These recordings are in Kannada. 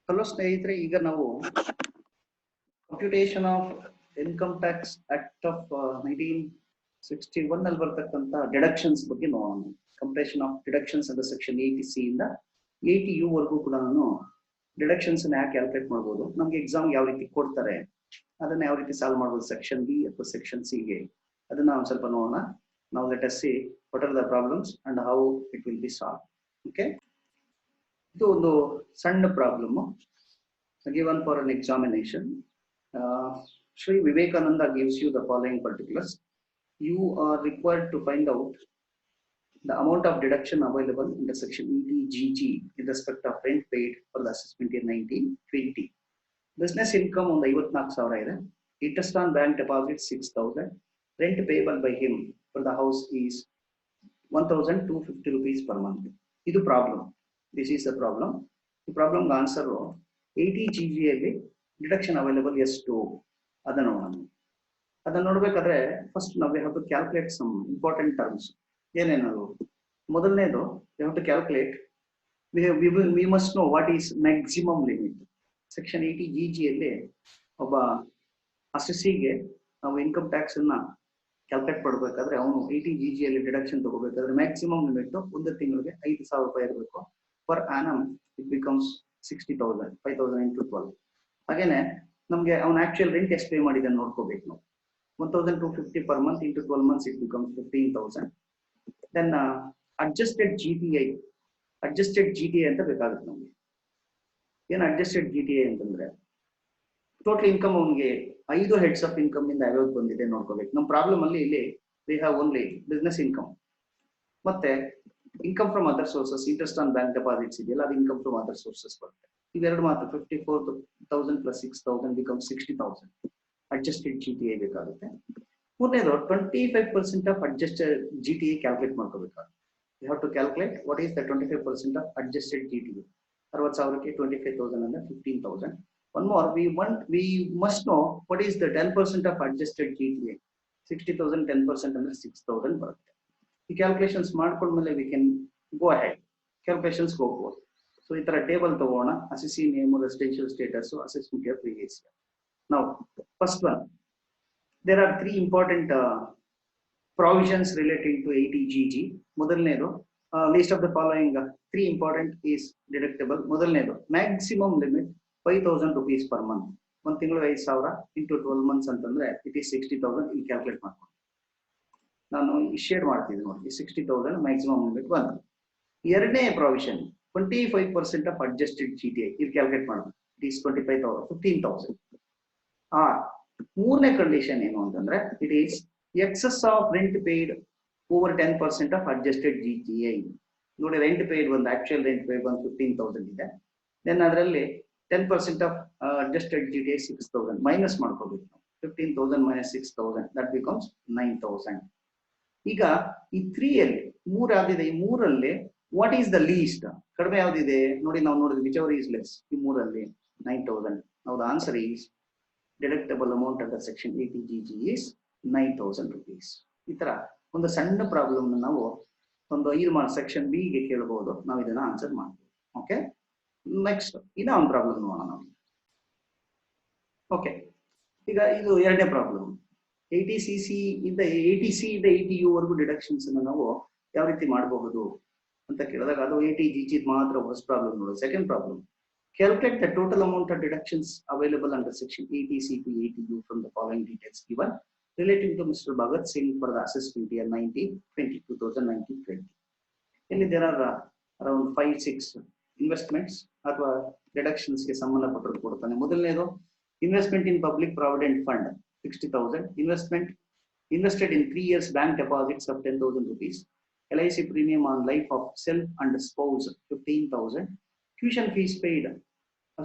ಹಲೋ ಸ್ನೇಹಿತರೆ, ಈಗ ನಾವು computation of income tax act of 1961 ಅಲ್ಲಿ ಬರ್ತಕ್ಕಂಥ ಡಿಡಕ್ಷನ್ಸ್ ಬಗ್ಗೆ ನೋಡೋಣ. ಕಂಪ್ಯೂಟೇಷನ್ ಆಫ್ ಡಿಡಕ್ಷನ್ಸ್ ಅಂತ ಸೆಕ್ಷನ್ 80C ಇಂದ 80U ವರೆಗೂ ಕೂಡ ನಾನು ಡಿಡಕ್ಷನ್ಸ್ ಯಾಕೆ ಕ್ಯಾಲ್ಕುಲೇಟ್ ಮಾಡ್ಬೋದು, ನಮ್ಗೆ ಎಕ್ಸಾಮ್ ಯಾವ ರೀತಿ ಕೊಡ್ತಾರೆ, ಅದನ್ನ ಯಾವ ರೀತಿ ಸಾಲ್ವ್ ಮಾಡ್ಬೋದು ಸೆಕ್ಷನ್ ಬಿ ಅಥವಾ ಸೆಕ್ಷನ್ ಸಿಗೆ, ಅದನ್ನ ಒಂದು ಸ್ವಲ್ಪ ನೋಡೋಣ. ನಾವು let us see what are the problems and how it will be solve. Okay, ಇದು ಒಂದು ಸಣ್ಣ problem given for an examination. Sri Vivekananda gives you the following particulars. You are required to find out the amount of deduction available in the section ETGG in respect of rent paid for the assessment year 1920. Business income on the 54,000 ಇದೆ. Interest on bank deposit 6,000. Rent payable by him for the house is 1,250 rupees per month. This is problem. This is the problem. The problem answer 80GG ಅಲ್ಲಿ ಡಿಡಕ್ಷನ್ ಅವೈಲೇಬಲ್ ಎಷ್ಟು ಅದನ್ನು ನೋಡೋಣ. ಅದನ್ನು ನೋಡ್ಬೇಕಾದ್ರೆ ಫಸ್ಟ್ ನಾವು have to calculate some important terms. ಏನೇನದು? ಮೊದಲನೇದು you have to calculate, we must know what is maximum limit. Section 80GG ಅಲ್ಲಿ ಒಬ್ಬ ಅಸೆಸಿಗೆ ನಾವು ಇನ್ಕಮ್ ಟ್ಯಾಕ್ಸ್ ಅನ್ನ ಕ್ಯಾಲ್ಕುಲೇಟ್ ಮಾಡಬೇಕಾದ್ರೆ ಅವನು 80GG ಅಲ್ಲಿ ಡಿಡಕ್ಷನ್ ತಗೋಬೇಕಾದ್ರೆ ಮ್ಯಾಕ್ಸಿಮಮ್ ಲಿಮಿಟ್ ಒಂದು ತಿಂಗಳಿಗೆ 5,000 ರೂಪಾಯಿ ಇರಬೇಕು. Per annum it becomes 60,000, 5,000 into 12. ಹಾಗೇನೆ ನಮ್ಗೆ ಅವ್ನ ಆಕ್ಚುಯಲ್ ರೆಂಟ್ ಎಷ್ಟು ಪೇ ಮಾಡಿದೆ ನೋಡ್ಕೋಬೇಕು ನಾವು. 1,250 per month into 12 months it becomes 15,000. Then adjusted GTI ಅಂತ ಬೇಕಾಗುತ್ತೆ ನಮ್ಗೆ. ಏನು ಅಡ್ಜಸ್ಟೆಡ್ GTI ಅಂತಂದ್ರೆ ಟೋಟಲ್ ಇನ್ಕಮ್ ಅವನಿಗೆ 5 ಹೆಡ್ಸ್ ಆಫ್ ಇನ್ಕಮ್ ಇಂದ ಯಾವ್ಯಾವ್ದು ಬಂದಿದೆ ನೋಡ್ಕೋಬೇಕು. ನಮ್ಮ ಪ್ರಾಬ್ಲಮ್ ಅಲ್ಲಿ ಇಲ್ಲಿ we have only business income ಮತ್ತೆ income from other sources. Interest on bank deposits ಇದೆಯಲ್ಲ, ಅದು ಇನ್ಕಮ್ ಫ್ರಮ್ ಅದರ್ ಸೋರ್ಸಸ್ ಬರುತ್ತೆ. ಇವೆರಡು ಮಾತ್ರ 54,000 plus 6,000 becomes 60,000. ಅಡ್ಜಸ್ಟೆಡ್ GTI ಬೇಕಾಗುತ್ತೆ. ಮೂರನೇದು 25% ಆಫ್ ಅಡ್ಜಸ್ಟೆಡ್ GTI ಕ್ಯಾಲ್ಕುಲೇಟ್ ಮಾಡ್ಕೋಬೇಕಾಗುತ್ತೆ. You have to calculate what is the 25% of adjusted GTI. 60,000ಕ್ಕೆ 25,000 ಅಂದ್ರೆ 15,000. One more, we must know what is the 10% of adjusted GTI. 60,000 10% ಅಂದ್ರೆ 6,000 ಬರುತ್ತೆ. ಈ ಕ್ಯಾಲ್ಕುಲೇಷನ್ಸ್ ಮಾಡ್ಕೊಂಡ್ಮೇಲೆ we can go ahead, calculations ಹೋಗ್ಬೋದು. ಸೊ ಈ ತರ ಟೇಬಲ್ ತಗೋಣ. Assessee name, residential status, assessment year, previous year. ನಾವು first one, there are 3 important provisions relating to 80GG. ಮೊದಲನೇದು least of the following 3 important is deductible. ಮೊದಲನೇದು maximum limit 5,000 rupees per month. ಒಂದು ತಿಂಗಳು 5,000 into 12 months ಅಂತಂದ್ರೆ ಇಟ್ ಈಸ್ 60,000. ಇಲ್ಲಿ ಕ್ಯಾಲ್ಕುಲೇಟ್ ಮಾಡ್ಕೊಂಡು ನಾನು ಶೇರ್ ಮಾಡ್ತಿದ್ದೆ ನೋಡಿ. 60,000 ಮ್ಯಾಕ್ಸಿಮಮ್ ಲಿಮಿಟ್ ಒಂದು. ಎರಡನೇ ಪ್ರಾವಿಷನ್ 25% ಆಫ್ ಅಡ್ಜಸ್ಟೆಡ್ GTI. ಇಲ್ಲಿ ಕ್ಯಾಲ್ಕುಲೇಟ್ ಮಾಡಬೇಕು. It is 15,000. ಮೂರನೇ ಕಂಡೀಷನ್ ಏನು ಅಂತಂದ್ರೆ it is excess of rent paid over 10% of adjusted GTI. ನೋಡಿ, ರೆಂಟ್ ಪೇಯ್ಡ್ ಒಂದು ಆಕ್ಚುಯಲ್ ರೆಂಟ್ ಪೇಯ್ಡ್ ಒಂದು 15,000 ಇದೆ. ದೆನ್ ಅದರಲ್ಲಿ 10% ಆಫ್ ಅಡ್ಜಸ್ಟೆಡ್ GTI 6,000 ಮೈನಸ್ ಮಾಡ್ಕೋಬೇಕು. 15,000 minus 6,000 ದಟ್ ಬಿಕಮ್ಸ್ 9,000. ಈಗ ಈ 3 ಅಲ್ಲಿ 3 ಯಾವ್ದಿದೆ? ಈ 3ರಲ್ಲಿ ವಾಟ್ ಈಸ್ ದ ಲೀಸ್ಟ್? ಕಡಿಮೆ ಯಾವ್ದಿದೆ ನೋಡಿ. ನಾವು ನೋಡಿದ್ವಿ ವಿಚ್ ಎವರ್ ಈಸ್ ಲೆಸ್. ಈ 3ರಲ್ಲಿ 9,000. ನಾವು the answer is deductible amount under section 80GG is 9,000 rupees. ಈ ತರ ಒಂದು ಸಣ್ಣ ಪ್ರಾಬ್ಲಮ್ ನಾವು ಒಂದು 5 ಮಾರ್ಕ್ಸ್ ಸೆಕ್ಷನ್ ಬಿ ಗೆ ಕೇಳಬಹುದು. ನಾವು ಇದನ್ನ ಆನ್ಸರ್ ಮಾಡ್ತೀವಿ. ಓಕೆ, ನೆಕ್ಸ್ಟ್ ಇನ್ನ ಒಂದು ಪ್ರಾಬ್ಲಮ್ ನೋಡೋಣ ನಾವು. ಓಕೆ, ಈಗ ಇದು ಎರಡನೇ ಪ್ರಾಬ್ಲಮ್. 80C ಇಂದ 80U ವರೆಗೂ ಡಿಡಕ್ಷನ್ಸ್ ಅನ್ನು ನಾವು ಯಾವ ರೀತಿ ಮಾಡಬಹುದು ಅಂತ ಕೇಳಿದಾಗ ಅದು 80GG ಮಾತ್ರ ಫಸ್ಟ್ ಪ್ರಾಬ್ಲಮ್ ನೋಡೋದು. Second problem, calculate the total amount of deductions available under section 80C to 80U from the following details given relating to mister Bhagat Singh for the assessment year 2020. ಇಲ್ಲಿ ದೇರ್ ಆರ್ ಅರೌಂಡ್ 5-6 ಇನ್ವೆಸ್ಟ್ಮೆಂಟ್ಸ್ ಅಥವಾ ಡಿಡಕ್ಷನ್ಸ್ ಗೆ ಸಂಬಂಧಪಟ್ಟರು ಕೊಡ್ತಾನೆ. ಮೊದಲನೇದು investment in public provident fund 60,000. Investment invested in 3 years bank deposits of 10,000 rupees. LIC premium on life of self and spouse 15,000. Tuition fees paid.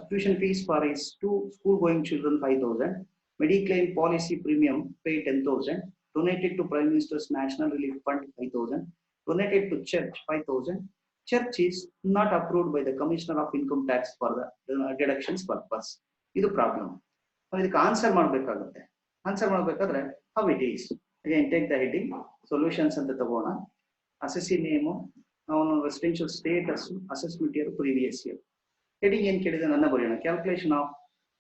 Tuition fees for his 2 school-going children 5,000. Mediclaim policy premium paid 10,000. Donated to Prime Minister's National Relief Fund 5,000. Donated to church 5,000. Church is not approved by the Commissioner of Income Tax for the deductions purpose. ಇದು ಪ್ರಾಬ್ಲಮ್. ಇದಕ್ಕೆ ಆನ್ಸರ್ ಮಾಡಬೇಕಾಗುತ್ತೆ. ಆನ್ಸರ್ ಮಾಡಬೇಕಾದ್ರೆ how it is. Again take the heading solutions ಅಂತ ತಗೋಣ. ಅಸೆಸಿ ನೇಮು, ಅವನು residential status, assessment year, previous year. Heading ಏನ್ ಕೇಳಿದೆ ನನ್ನ ಬರೆಯೋಣ. Calculation of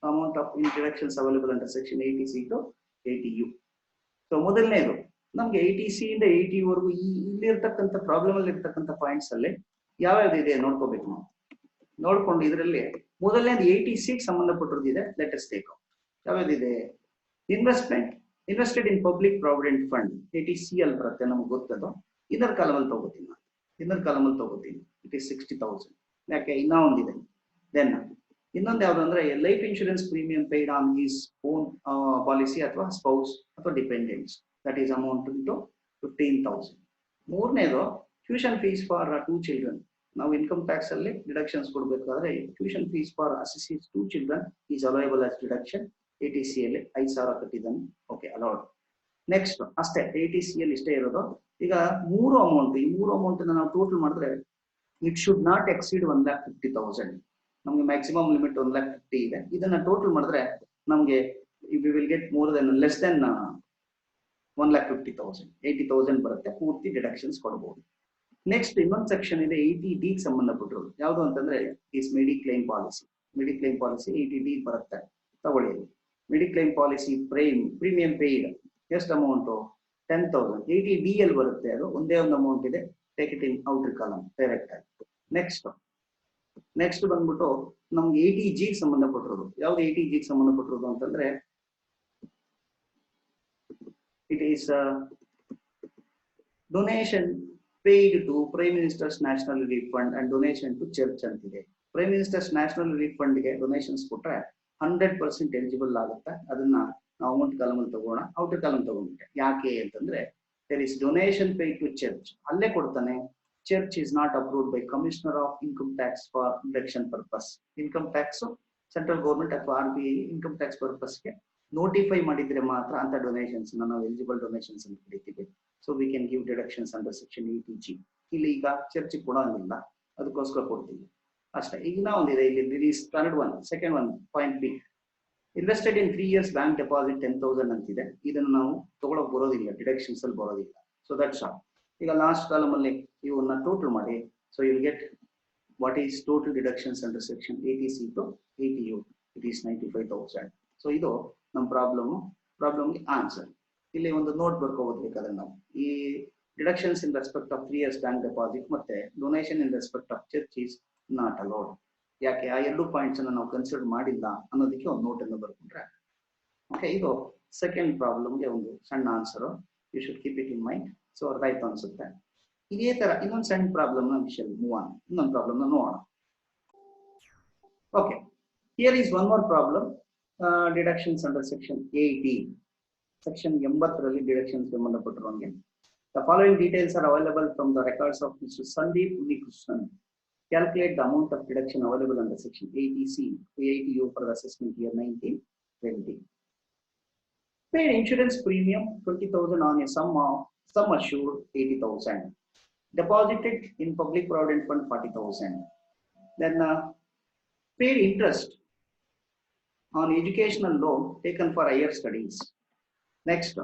amount of deductions available under section 80C to 80U. So ಮೊದಲನೇದು ನಮ್ಗೆ 80C ಇಂದ 80U ವರೆಗೂ ಇಲ್ಲಿರ್ತಕ್ಕಂಥ ಪ್ರಾಬ್ಲಮ್ ಅಲ್ಲಿ ಇರ್ತಕ್ಕಂಥ ಪಾಯಿಂಟ್ಸ್ ಅಲ್ಲಿ ಯಾವ್ಯಾವ್ದು ಇದೆ ನೋಡ್ಕೋಬೇಕು ನಾವು. ನೋಡ್ಕೊಂಡು ಇದರಲ್ಲಿ ಮೊದಲನೇದು 80C ಸಂಬಂಧಪಟ್ಟಿರೋದಿದೆ. ಲೆಟ್ ಅಸ್ ಟೇಕ್ ಯಾವ್ಯಾವ್ದಿದೆ. Invested in public provident fund 80C ಅಲ್ಲಿ ಬರುತ್ತೆ, ನಮ್ಗೆ ಗೊತ್ತದು. ಇನ್ನರ್ ಕಾಲಮ್ ಅಲ್ಲಿ ತಗೋತೀನಿ ನಾನು, ಇನ್ನರ್ ಕಾಲಮ್ ಅಲ್ಲಿ ತಗೋತೀನಿ. It is 60,000. ಯಾಕೆ ಇನ್ನ ಒಂದಿದೆ. ದೆನ್ ಇನ್ನೊಂದು ಯಾವ್ದು ಅಂದ್ರೆ life insurance premium paid on his own policy ಅಥವಾ ಸ್ಪೌಸ್ ಅಥವಾ dependents, that is amount into 15,000. ಮೂರನೇದು ಟ್ಯೂಷನ್ ಫೀಸ್ ಫಾರ್ 2 children. ನಾವು ಇನ್ಕಮ್ ಟ್ಯಾಕ್ಸ್ ಅಲ್ಲಿ ಡಿಡಕ್ಷನ್ಸ್ ಕೊಡ್ಬೇಕಾದ್ರೆ tuition fees for assisted 2 children is available as deduction. 80C ಅಲ್ಲಿ 5,000 ಕಟ್ಟಿದ್ದಾನೆ. Okay, allowed. ನೆಕ್ಸ್ಟ್ ಅಷ್ಟೇ 80C ಅಲ್ಲಿ ಇಷ್ಟೇ ಇರೋದು. ಈಗ ಮೂರು ಅಮೌಂಟ್, ಈ ಮೂರು ಅಮೌಂಟ್ ನಾವು ಟೋಟಲ್ ಮಾಡಿದ್ರೆ ಇಟ್ ಶುಡ್ ನಾಟ್ ಎಕ್ಸೀಡ್ 1,50,000. ನಮ್ಗೆ ಮ್ಯಾಕ್ಸಿಮಮ್ ಲಿಮಿಟ್ 1,50,000 ಇದೆ. ಇದನ್ನ ಟೋಟಲ್ ಮಾಡಿದ್ರೆ ನಮ್ಗೆ we will get more than less than 1,50,000, 80,000 ಬರುತ್ತೆ. ಪೂರ್ತಿ ಡಿಡಕ್ಷನ್ಸ್ ಕೊಡಬಹುದು. ನೆಕ್ಸ್ಟ್ ಇನ್ನೊಂದು ಸೆಕ್ಷನ್ ಇದೆ 80D ಸಂಬಂಧಪಟ್ಟಿರೋದು. ಯಾವುದು ಅಂತಂದ್ರೆ is mediclaim policy. Mediclaim policy 80D ಬರುತ್ತೆ, ತಗೊಳ್ಳಿ. ಮೆಡಿಕ್ಲೈಮ್ ಪಾಲಿಸಿ ಪ್ರೀಮಿಯಂ ಪೇಯ್ಡ್ ಎಷ್ಟು ಅಮೌಂಟ್ 10,000. 80D ಅಲ್ಲಿ ಬರುತ್ತೆ, ಅದು ಒಂದೇ ಒಂದು ಅಮೌಂಟ್ ಇದೆ. Take it in outer column direct ಆಗಿ. ನೆಕ್ಸ್ಟ್ ಬಂದ್ಬಿಟ್ಟು ನಮ್ಗೆ 80G ಸಂಬಂಧಪಟ್ಟಿರೋದು. ಯಾವ್ದು 80G ಸಂಬಂಧಪಟ್ಟಿರೋದು ಅಂತಂದ್ರೆ it is donation paid to prime minister's national relief fund and donation to church ಅಂತಿದೆ. Prime minister's national relief fund ಗೆ ಡೊನೇಷನ್ಸ್ ಕೊಟ್ರೆ 100% ಎಲಿಜಿಬಲ್ ಆಗುತ್ತೆ. ಅದನ್ನ ನಾವು ಅಮೌಂಟ್ ಕಾಲಮ್ ಅಲ್ಲಿ ತಗೋಣ, ಔಟರ್ ಕಾಲಮ್ ತಗೊಂಡ್ಬಿಟ್ಟೆ. ಯಾಕೆ ಅಂತಂದ್ರೆ there is donation paid to church, ಅಲ್ಲೇ ಕೊಡ್ತಾನೆ. Church is not approved by commissioner of income tax for deduction purpose. Income tax central government ಅಥವಾ RBI ಇನ್ಕಮ್ ಟ್ಯಾಕ್ಸ್ ಪರ್ಪಸ್ಗೆ ನೋಟಿಫೈ ಮಾಡಿದ್ರೆ ಮಾತ್ರ ಅಂತ ಡೊನೇಷನ್ಸ್ ನಾವು ಎಲಿಜಿಬಲ್ ಡೊನೇಷನ್ಸ್ ಅಂತ ಕರಿತೀವಿ. So we can give deductions under section 80G. ಇಲ್ಲಿ ಈಗ ಚರ್ಚ್ ಕೊಡೋಂಗಿಲ್ಲ, ಅದಕ್ಕೋಸ್ಕರ ಕೊಡ್ತೀವಿ ಅಷ್ಟೇ. ಈಗ ಒಂದಿದೆ ಇಲ್ಲಿ release second one point B. Invested in 3 years bank deposit 10,000 ಅಂತಿದೆ. ಇದನ್ನು ನಾವು ತಗೊಳಕ್ ಬರೋದಿಲ್ಲ, ಡಿಡಕ್ಷನ್ಸ್ ಅಲ್ಲಿ ಬರೋದಿಲ್ಲ. So that's all. ಈಗ ಲಾಸ್ಟ್ ಕಾಲಮ್ ಅಲ್ಲಿ ಇವನ್ನ ಟೋಟಲ್ ಮಾಡಿ. So you get what is total deductions under section 80C to 80U. It is 95,000. So ಇದು ನಮ್ಮ ಪ್ರಾಬ್ಲಮ್ಗೆ ಆನ್ಸರ್. ಇಲ್ಲಿ ಒಂದು ನೋಟ್ ಬರ್ಕೋಬೇಕಾದ್ರೆ ನಾವು ಈ deductions in respect of 3 years bank deposit ಮತ್ತೆ donation in respect of church is not allowed. ಯಾಕೆ ಆ ಎರಡು ಪಾಯಿಂಟ್ಸ್ ಅನ್ನು ನಾವು ಕನ್ಸಿಡರ್ ಮಾಡಿಲ್ಲ ಅನ್ನೋದಕ್ಕೆ ಒಂದು ನೋಟ್ ಅನ್ನು ಬರ್ಕೊಂಡ್ರೆ ಓಕೆ. ಇದು ಸೆಕೆಂಡ್ ಪ್ರಾಬ್ಲಮ್ಗೆ ಒಂದು ಸಣ್ಣ answer. You should keep it in mind. So ಅರ್ಥ ಆಯ್ತು ಅನ್ಸುತ್ತೆ. ಇದೇ ತರ ಇನ್ನೊಂದು ಸಣ್ಣ ಪ್ರಾಬ್ಲಮ್ ನ ವಿಷಯ ಮೂವ್ ಆನ್. ಇನ್ನೊಂದು ಪ್ರಾಬ್ಲಮ್ ನ ನೋಡೋಣ. Okay, here is one more problem. Deductions under section 80. Section 80ರಲ್ಲಿ ಡಿಡಕ್ಷನ್ಸ್ ಸಂಬಂಧಪಟ್ಟಿರುವಂಗೆ the following details are available from the records of Mr. Sandeep Unnikrishnan. Calculate the amount of deduction available under section 80C to 80U for the assessment year 1920. Paid insurance premium 20,000 on a sum assured 80,000. Deposited in public provident fund 40,000. Then paid interest on educational loan taken for higher studies. Next,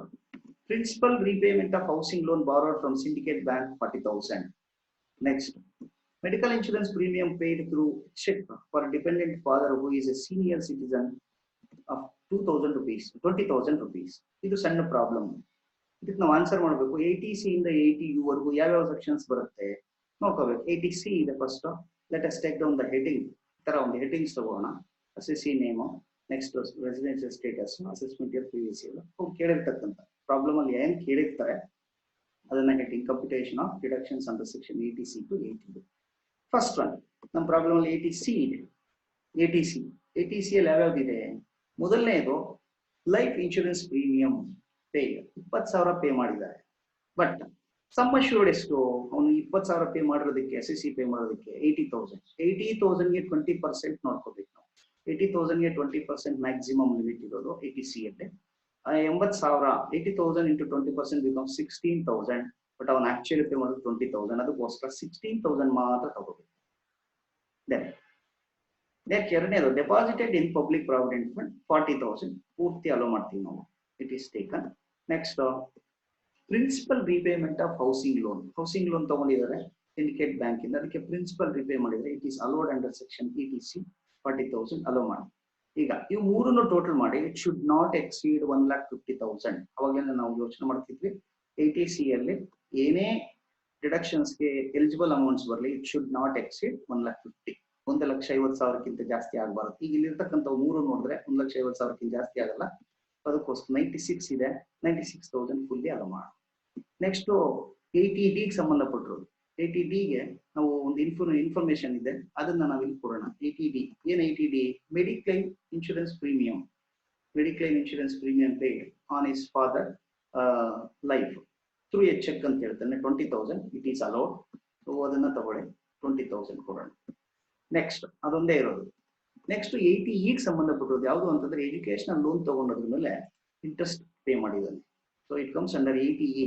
principal repayment of housing loan borrowed from syndicate bank 40,000. Next, medical insurance premium paid through check for a dependent father who is a senior citizen of 2,000 rupees, 20,000 rupees. ಇದು ಸಣ್ಣ ಪ್ರಾಬ್ಲಮ್. ಇದಕ್ಕೆ ನಾವು ಆನ್ಸರ್ ಮಾಡಬೇಕು. 80C ಇಂದ 80U ವರೆಗೂ ಯಾವ್ಯಾವ ಸೆಕ್ಷನ್ಸ್ ಬರುತ್ತೆ ನೋಡ್ಕೋಬೇಕು. 80C ಇದೆ first. Let us take down the heading. ತರ ಒಂದು ಹೆಡಿಂಗ್ಸ್ ತಗೋಣ. Assessee name, next residential status, assessment year, previous year. ಅವ್ರು ಕೇಳಿರ್ತಕ್ಕಂಥ ಪ್ರಾಬ್ಲಮ್ ಅಲ್ಲಿ ಏನ್ ಕೇಳಿರ್ತಾರೆ ಅದನ್ನ heading computation of deductions under section 80C to 80U. First one ನಮ್ಮ ಪ್ರಾಬ್ಲಮ್ ಅಲ್ಲಿ 80C ಇದೆ. 80C ಅಲ್ಲಿ ಯಾವ್ಯಾವ್ದಿದೆ? ಮೊದಲನೇದು life insurance premium pay 20,000 pay ಮಾಡಿದ್ದಾರೆ. ಬಟ್ ಸಮ್ ಅಶ್ಯೂರ್ಡ್ ಎಷ್ಟು? ಅವನು 20,000 ಪೇ ಮಾಡಿರೋದಕ್ಕೆ SSC ಪೇ ಮಾಡೋದಕ್ಕೆ 80,000. 80,000ಗೆ 20% ನೋಡ್ಕೋಬೇಕು ನಾವು. 80,000ಗೆ 20% ಮ್ಯಾಕ್ಸಿಮಮ್ ಲಿಮಿಟ್ ಇರೋದು 80C ಅಲ್ಲಿ. 80,000 80,000 into 20% ಬಿಕಮ್ 16,000. ಬಟ್ ಅವನು ಆಕ್ಚುಲಿ ಪೇ ಮಾಡೋದು 20,000. ಅದಕ್ಕೋಸ್ಕರ 16,000 ಮಾತ್ರ ತಗೋಬೇಕು. ಎರಡನೇದು deposited in public provident fund 40,000 ಪೂರ್ತಿ ಅಲೋ ಮಾಡ್ತೀವಿ ನಾವು. It is taken. Next principal repayment of housing loan. Housing loan ತಗೊಂಡಿದ್ದಾರೆ ಸಿಂಡಿಕೇಟ್ ಬ್ಯಾಂಕ್ ಇಂದ ಅದಕ್ಕೆ ಪ್ರಿನ್ಸಿಪಲ್ ರಿಪೇ ಮಾಡಿದ್ರೆ it is allowed under section ETC 40,000 allow ಮಾಡಿ. ಈಗ ಇವು ಮೂರನ್ನು ಟೋಟಲ್ ಮಾಡಿ ಇಟ್ ಶುಡ್ ನಾಟ್ ಎಕ್ಸೀಡ್ 1,50,000. ಅವಾಗೆಲ್ಲ ನಾವು ಯೋಚನೆ ಮಾಡ್ತಿದ್ವಿ ATC ಅಲ್ಲಿ ಏನೇ ಡಿಡಕ್ಷನ್ಸ್ಗೆ ಎಲಿಜಿಬಲ್ ಅಮೌಂಟ್ಸ್ ಬರಲಿ ಇಟ್ ಶುಡ್ ನಾಟ್ ಎಕ್ಸೀಡ್ 1,50,000. 1,50,000ಕ್ಕಿಂತ ಜಾಸ್ತಿ ಆಗಬಾರದು. ಈಗ ಇಲ್ಲಿರ್ತಕ್ಕಂಥ ಮೂರು ನೋಡಿದ್ರೆ 1,50,000ಕ್ಕಿಂತ ಜಾಸ್ತಿ ಆಗಲ್ಲ. ಅದಕ್ಕೋಸ್ಕರ 96 ಇದೆ, 96,000 ಫುಲ್ಲಿ ಅಲೋ ಮಾಡಿ. Next 80D ಸಂಬಂಧಪಟ್ಟಿರೋದು. 80Dಗೆ ನಾವು ಒಂದು ಇನ್ಫಾರ್ಮೇಶನ್ ಇದೆ, ಅದನ್ನ ನಾವು ಇಲ್ಲಿ ಕೊಡೋಣ. 80D ಏನ್ 80D? Mediclaim insurance premium. Mediclaim insurance premium paid on his father life through a cheque ಅಂತ ಹೇಳ್ತಾನೆ. 20,000 ಇಟ್ ಈಸ್ ಅಲೋಡ್. ಸೊ ಅದನ್ನ ತಗೊಳ್ಳಿ, 20,000 ಕೊಡೋಣ. ನೆಕ್ಸ್ಟ್ ಅದೊಂದೇ ಇರೋದು. ನೆಕ್ಸ್ಟ್ 80E ಸಂಬಂಧಪಟ್ಟಿರೋದು ಯಾವುದು ಅಂತಂದ್ರೆ ಎಜುಕೇಶನಲ್ ಲೋನ್ ತಗೊಂಡೋದ್ರ ಮೇಲೆ ಇಂಟ್ರೆಸ್ಟ್ ಪೇ ಮಾಡಿದ್ದಾನೆ. So it comes under 80E.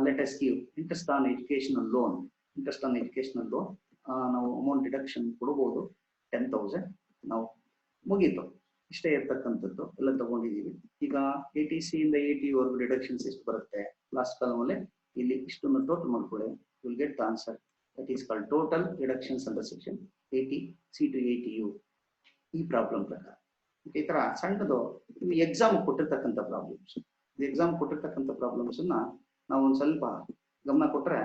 Let us give interest on educational loan. Interest on educational loan ನಾವು ಅಮೌಂಟ್ ಡಿಡಕ್ಷನ್ ಕೊಡಬಹುದು 10,000. ನಾವು ಮುಗೀತು, ಇಷ್ಟೇ ಇರ್ತಕ್ಕಂಥದ್ದು ಎಲ್ಲ ತಗೊಂಡಿದೀವಿ. ಈಗ 80C ಇಂದ 80 ವರೆಗೂ ಡಿಡಕ್ಷನ್ಸ್ ಎಷ್ಟು ಬರುತ್ತೆ ಲಾಸ್ಟ್ ಕಾಲಮ್ ಅಲ್ಲಿ ಇಲ್ಲಿ ಇಷ್ಟನ್ನು ಟೋಟಲ್ ಮಾಡ್ಕೊಳ್ಳಿ. Will get the answer. That is called total deductions under section 80C to 80U. ಈ ಪ್ರಾಬ್ಲಮ್ ಪ್ರಕಾರ ಈ ತರ ಸಣ್ಣದು ಎಕ್ಸಾಮ್ ಕೊಟ್ಟಿರ್ತಕ್ಕಂಥ ಪ್ರಾಬ್ಲಮ್ಸ್. ಎಕ್ಸಾಮ್ ಕೊಟ್ಟಿರ್ತಕ್ಕಂಥ ಪ್ರಾಬ್ಲಮ್ಸ್ ಅನ್ನ ನಾವು ಒಂದ್ ಸ್ವಲ್ಪ ಗಮನ ಕೊಟ್ರೆ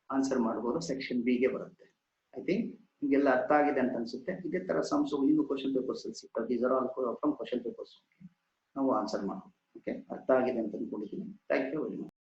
ಆನ್ಸರ್ ಮಾಡಬಹುದು. ಸೆಕ್ಷನ್ B ಗೆ ಬರುತ್ತೆ. ಐ ಥಿಂಕ್ ನಿಮ್ಗೆಲ್ಲ ಅರ್ಥ ಆಗಿದೆ ಅಂತ ಅನ್ಸುತ್ತೆ. ಇದೇ ತರ ಸಮ್ಸ್ ಇನ್ನು ಕ್ವಶನ್ ಪೇಪರ್ಸ್ ಸಿಗ್ತವೆ. These are all from question papers. ನಾವು ಆನ್ಸರ್ ಮಾಡ್ಬೋದು. ಓಕೆ, ಅರ್ಥ ಆಗಿದೆ ಅಂತ ಅನ್ಕೊಂಡಿದ್ದೀನಿ. Thank you very much.